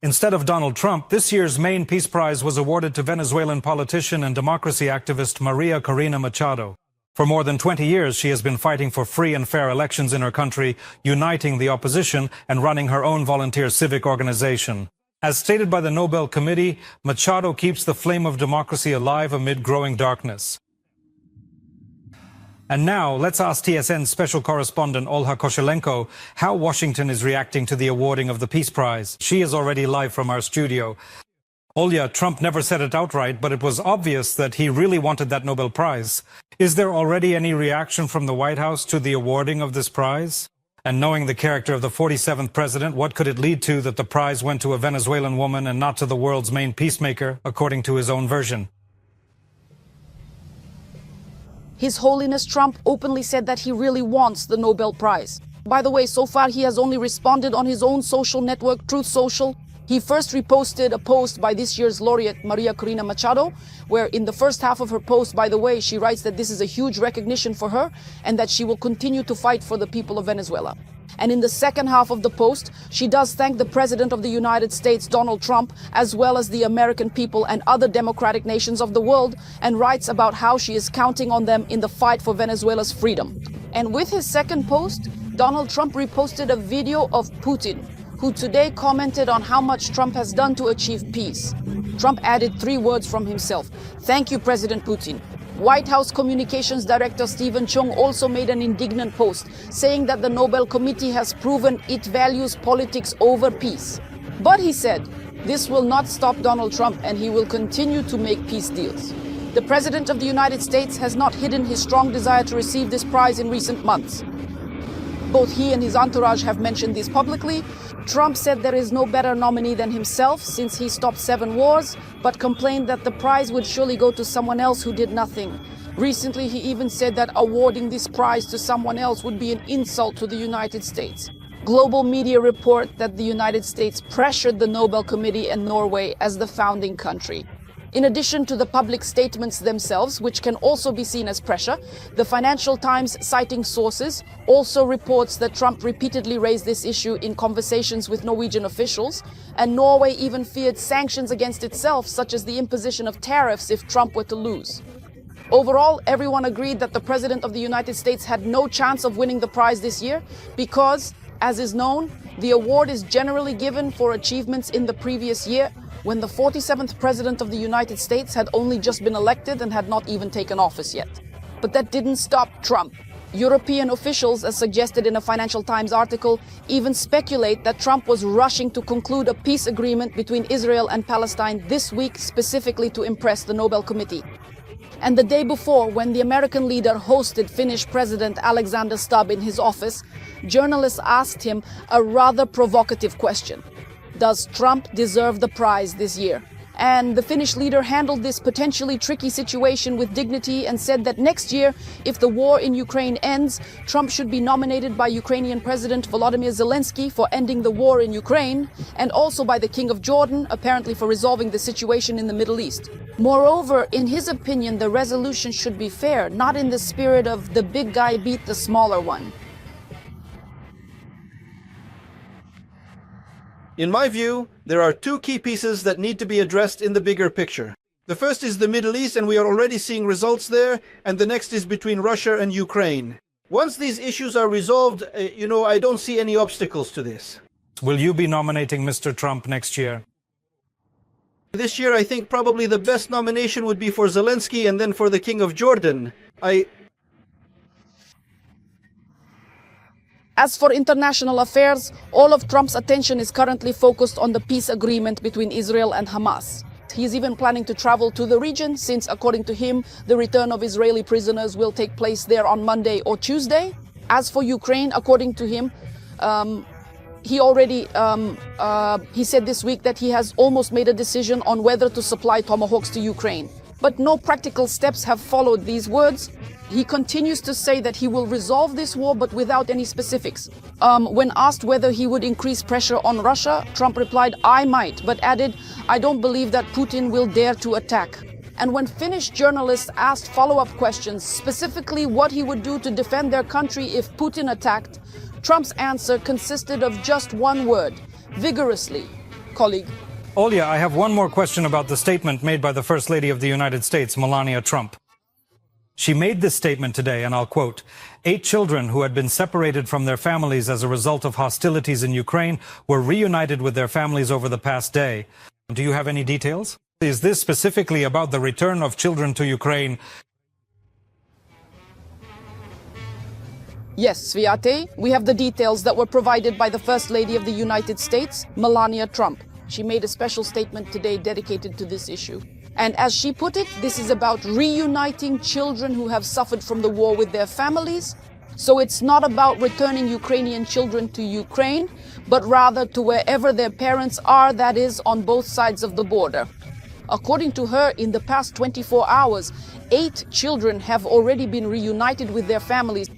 Instead of Donald Trump, this year's main Peace Prize was awarded to Venezuelan politician and democracy activist Maria Corina Machado. For more than 20 years, she has been fighting for free and fair elections in her country, uniting the opposition and running her own volunteer civic organization. As stated by the Nobel Committee, Machado keeps the flame of democracy alive amid growing darkness. And now, let's ask TSN special correspondent Olha Koshelenko how Washington is reacting to the awarding of the Peace Prize. She is already live from our studio. Olha, Trump never said it outright, but it was obvious that he really wanted that Nobel Prize. Is there already any reaction from the White House to the awarding of this prize? And knowing the character of the 47th president, what could it lead to that the prize went to a Venezuelan woman and not to the world's main peacemaker, according to his own version? His Holiness Trump openly said that he really wants the Nobel Prize. By the way, so far he has only responded on his own social network, Truth Social. He first reposted a post by this year's laureate, Maria Corina Machado, where in the first half of her post, by the way, she writes that this is a huge recognition for her and that she will continue to fight for the people of Venezuela. And in the second half of the post, she does thank the President of the United States, Donald Trump, as well as the American people and other democratic nations of the world, and writes about how she is counting on them in the fight for Venezuela's freedom. And with his second post, Donald Trump reposted a video of Putin, who today commented on how much Trump has done to achieve peace. Trump added 3 words from himself: "Thank you, President Putin." White House Communications Director Stephen Chung also made an indignant post, saying that the Nobel Committee has proven it values politics over peace. But he said, this will not stop Donald Trump and he will continue to make peace deals. The President of the United States has not hidden his strong desire to receive this prize in recent months. Both he and his entourage have mentioned this publicly. Trump said there is no better nominee than himself since he stopped 7 wars, but complained that the prize would surely go to someone else who did nothing. Recently, he even said that awarding this prize to someone else would be an insult to the United States. Global media report that the United States pressured the Nobel Committee and Norway as the founding country. In addition to the public statements themselves, which can also be seen as pressure, the Financial Times, citing sources, also reports that Trump repeatedly raised this issue in conversations with Norwegian officials, and Norway even feared sanctions against itself, such as the imposition of tariffs if Trump were to lose. Overall, everyone agreed that the President of the United States had no chance of winning the prize this year because, as is known, the award is generally given for achievements in the previous year, when the 47th President of the United States had only just been elected and had not even taken office yet. But that didn't stop Trump. European officials, as suggested in a Financial Times article, even speculate that Trump was rushing to conclude a peace agreement between Israel and Palestine this week, specifically to impress the Nobel Committee. And the day before, when the American leader hosted Finnish President Alexander Stubb in his office, journalists asked him a rather provocative question. Does Trump deserve the prize this year? And the Finnish leader handled this potentially tricky situation with dignity and said that next year, if the war in Ukraine ends, Trump should be nominated by Ukrainian President Volodymyr Zelensky for ending the war in Ukraine, and also by the King of Jordan, apparently for resolving the situation in the Middle East. Moreover, in his opinion, the resolution should be fair, not in the spirit of the big guy beat the smaller one. In my view, there are 2 key pieces that need to be addressed in the bigger picture. The first is the Middle East, and we are already seeing results there, and the next is between Russia and Ukraine. Once these issues are resolved, I don't see any obstacles to this. Will you be nominating Mr. Trump next year? This year, I think probably the best nomination would be for Zelensky and then for the King of Jordan. As for international affairs, all of Trump's attention is currently focused on the peace agreement between Israel and Hamas. He's even planning to travel to the region since, according to him, the return of Israeli prisoners will take place there on Monday or Tuesday. As for Ukraine, according to him, he said this week that he has almost made a decision on whether to supply Tomahawks to Ukraine. But no practical steps have followed these words. He continues to say that he will resolve this war, but without any specifics. When asked whether he would increase pressure on Russia, Trump replied, "I might," but added, "I don't believe that Putin will dare to attack." And when Finnish journalists asked follow-up questions, specifically what he would do to defend their country if Putin attacked, Trump's answer consisted of just one word: vigorously. colleague. Olya, I have one more question about the statement made by the First Lady of the United States, Melania Trump. She made this statement today, and I'll quote, 8 children who had been separated from their families as a result of hostilities in Ukraine were reunited with their families over the past day. Do you have any details? Is this specifically about the return of children to Ukraine? Yes, Sviate, we have the details that were provided by the First Lady of the United States, Melania Trump. She made a special statement today dedicated to this issue. And as she put it, this is about reuniting children who have suffered from the war with their families. So it's not about returning Ukrainian children to Ukraine, but rather to wherever their parents are, that is, on both sides of the border. According to her, in the past 24 hours, 8 children have already been reunited with their families,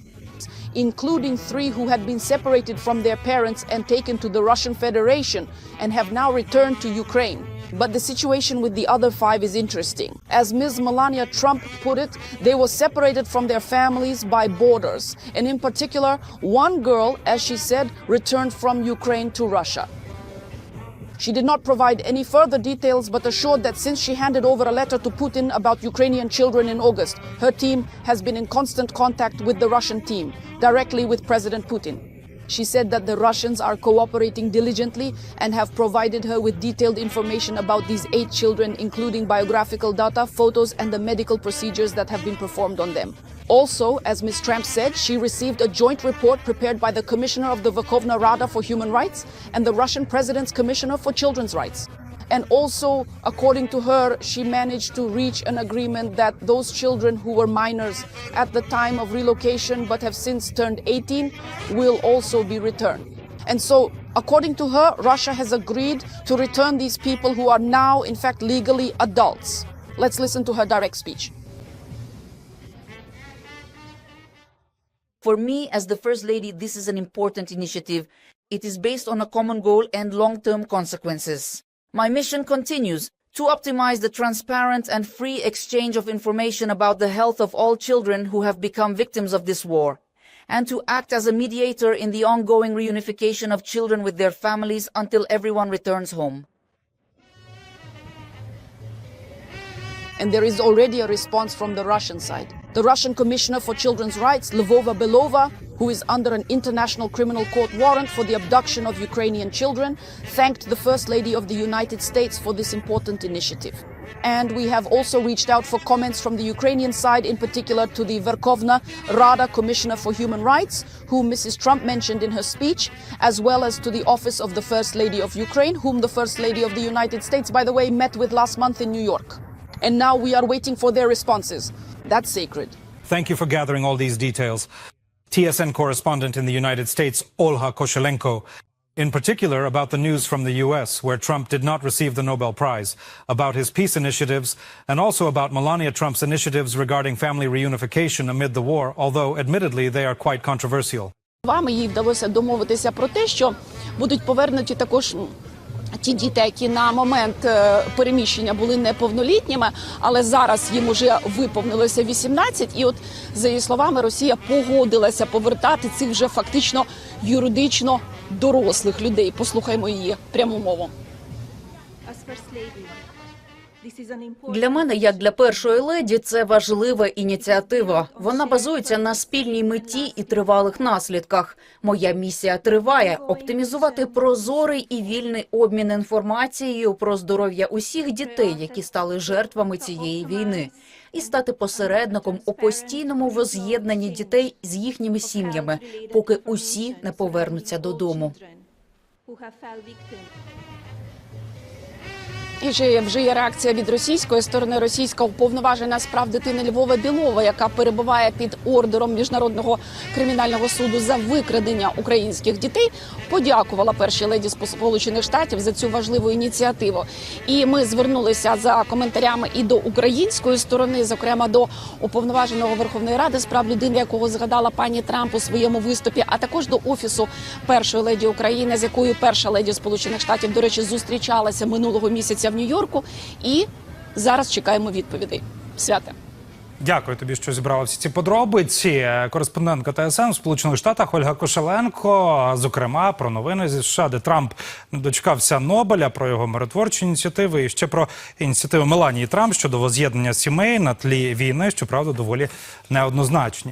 including 3 who had been separated from their parents and taken to the Russian Federation and have now returned to Ukraine. But the situation with the other 5 is interesting. As Ms. Melania Trump put it, they were separated from their families by borders. And in particular, one girl, as she said, returned from Ukraine to Russia. She did not provide any further details, but assured that since she handed over a letter to Putin about Ukrainian children in August, her team has been in constant contact with the Russian team, directly with President Putin. She said that the Russians are cooperating diligently and have provided her with detailed information about these 8 children, including biographical data, photos, and the medical procedures that have been performed on them. Also, as Ms. Trump said, she received a joint report prepared by the Commissioner of the Verkhovna Rada for Human Rights and the Russian President's Commissioner for Children's Rights. And also, according to her, she managed to reach an agreement that those children who were minors at the time of relocation but have since turned 18 will also be returned. And so, according to her, Russia has agreed to return these people who are now, in fact, legally adults. Let's listen to her direct speech. For me, as the First Lady, this is an important initiative. It is based on a common goal and long-term consequences. My mission continues to optimize the transparent and free exchange of information about the health of all children who have become victims of this war, and to act as a mediator in the ongoing reunification of children with their families until everyone returns home. And there is already a response from the Russian side. The Russian Commissioner for Children's Rights, Lvova Belova, who is under an international criminal court warrant for the abduction of Ukrainian children, thanked the First Lady of the United States for this important initiative. And we have also reached out for comments from the Ukrainian side, in particular to the Verkhovna Rada Commissioner for Human Rights, whom Mrs. Trump mentioned in her speech, as well as to the office of the First Lady of Ukraine, whom the First Lady of the United States, by the way, met with last month in New York. And now we are waiting for their responses. That's sacred. Thank you for gathering all these details. TSN correspondent in the United States, Olha Koshelenko, in particular about the news from the U.S., where Trump did not receive the Nobel Prize, about his peace initiatives, and also about Melania Trump's initiatives regarding family reunification amid the war, although admittedly they are quite controversial. Вами їй вдалося домовитися про те, що будуть повернуті також ті діти, які на момент переміщення були неповнолітніми, але зараз їм уже виповнилося 18. І от, за її словами, Росія погодилася повертати цих вже фактично юридично дорослих людей. Послухаймо її пряму мову. Для мене, як для першої леді, це важлива ініціатива. Вона базується на спільній меті і тривалих наслідках. Моя місія триває – оптимізувати прозорий і вільний обмін інформацією про здоров'я усіх дітей, які стали жертвами цієї війни, і стати посередником у постійному воз'єднанні дітей з їхніми сім'ями, поки усі не повернуться додому. І вже є реакція від російської сторони. Російська уповноважена з прав дитини Львова Білова, яка перебуває під ордером Міжнародного кримінального суду за викрадення українських дітей, подякувала першій леді Сполучених Штатів за цю важливу ініціативу. І ми звернулися за коментарями і до української сторони, зокрема до уповноваженого Верховної Ради з прав людини, якого згадала пані Трамп у своєму виступі, а також до Офісу першої леді України, з якою перша леді Сполучених Штатів, до речі, зустрічалася минулого місяця в Нью-Йорку, і зараз чекаємо відповідей. Святе. Дякую тобі, що зібрала всі ці подробиці. Кореспондентка ТСН в Сполучених Штатах Ольга Кошеленко, зокрема, про новини зі США, де Трамп не дочекався Нобеля, про його миротворчі ініціативи і ще про ініціативи Меланії Трамп щодо воз'єднання сімей на тлі війни, щоправда, доволі неоднозначні.